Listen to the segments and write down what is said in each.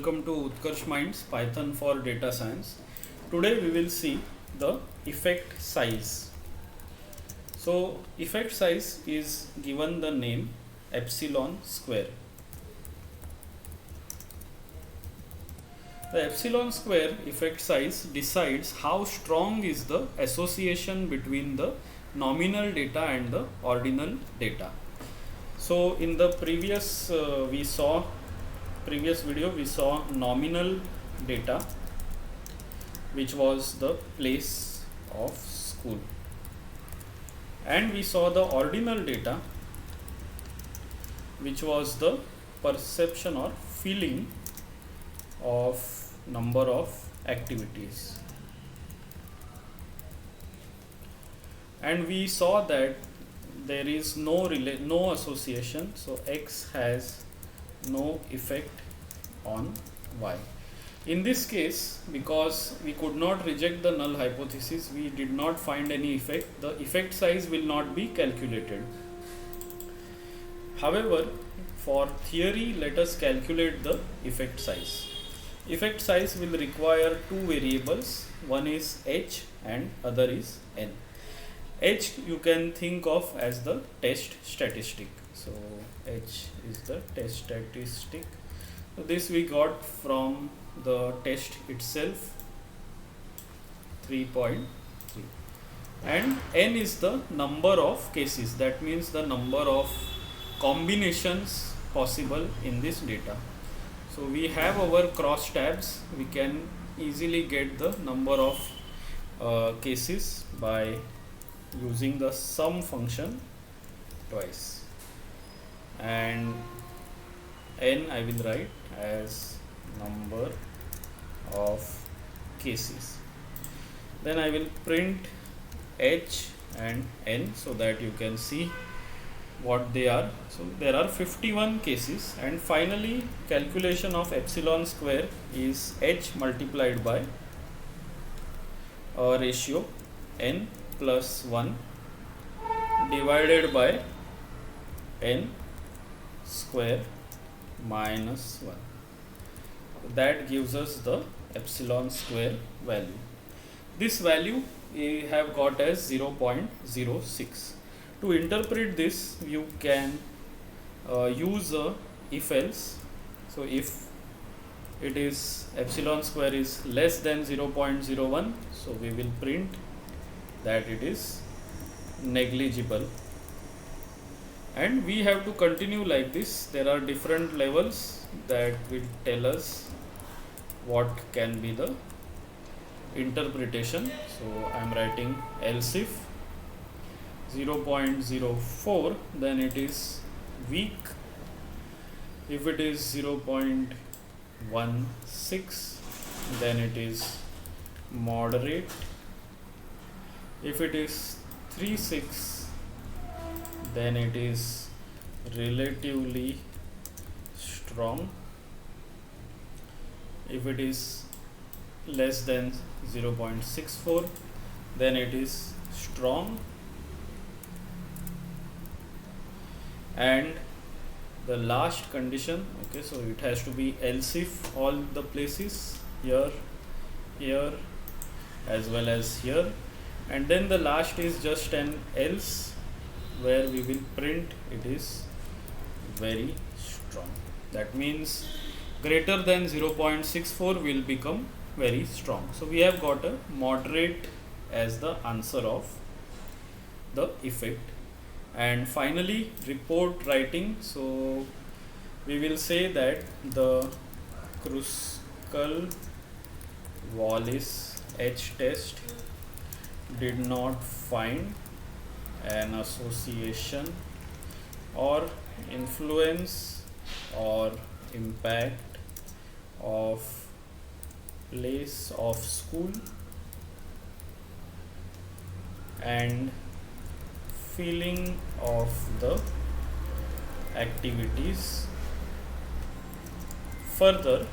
welcome to Utkarsh Minds Python for Data Science. Today we will see the effect size. So effect size is given the name epsilon square. The epsilon square effect size decides how strong is the association between the nominal data and the ordinal data. So in the previous video we saw nominal data, which was the place of school, and we saw the ordinal data, which was the perception or feeling of number of activities. And we saw that there is no association, so X has no effect on Y. In this case, because we could not reject the null hypothesis, we did not find any effect, the effect size will not be calculated. However, for theory, let us calculate the effect size. Effect size will require two variables, one is H and other is N. H you can think of as the test statistic. So H is the test statistic. So this we got from the test itself, 3.3, and N is the number of cases, that means the number of combinations possible in this data. So we have our cross tabs, we can easily get the number of cases by using the sum function twice, and N I will write as number of cases. Then I will print H and N so that you can see what they are. So there are 51 cases, and finally calculation of epsilon square is H multiplied by a ratio N plus 1 divided by N square minus 1. That gives us the epsilon square value. This value we have got as 0.06. To interpret this, you can use a if else. So if it is epsilon square is less than 0.01, so we will print that it is negligible, and we have to continue like this. There are different levels that will tell us what can be the interpretation. So I am writing else if 0.04, then it is weak. If it is 0.16, then it is moderate. If it is 3.6, then it is relatively strong. If it is less than 0.64, then it is strong. And the last condition, okay, so it has to be else if all the places, here, here, as well as here. And then the last is just an else, where we will print it is very strong. That means greater than 0.64 will become very strong. So we have got a moderate as the answer of the effect. And finally, report writing. So we will say that the Kruskal-Wallis H test did not find an association or influence or impact of place of school and feeling of the activities. Further,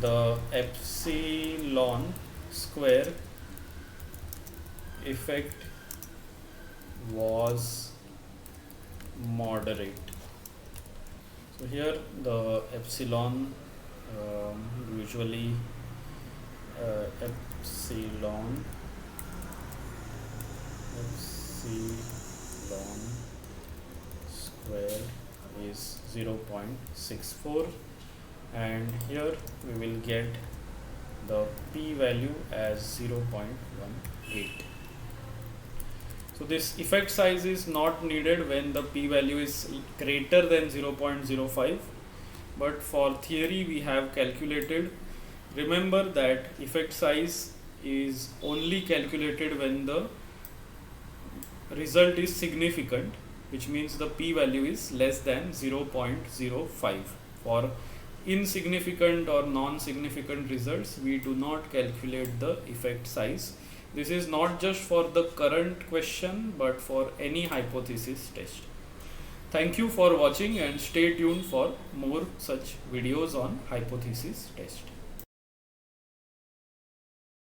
the epsilon square effect was moderate. So here the epsilon Usually epsilon square is 0.64, and here we will get the p value as 0.18. So this effect size is not needed when the p value is greater than 0.05, but for theory we have calculated. Remember that effect size is only calculated when the result is significant, which means the p value is less than 0.05. For insignificant or non-significant results, we do not calculate the effect size. This is not just for the current question but for any hypothesis test. Thank you for watching and stay tuned for more such videos on hypothesis test.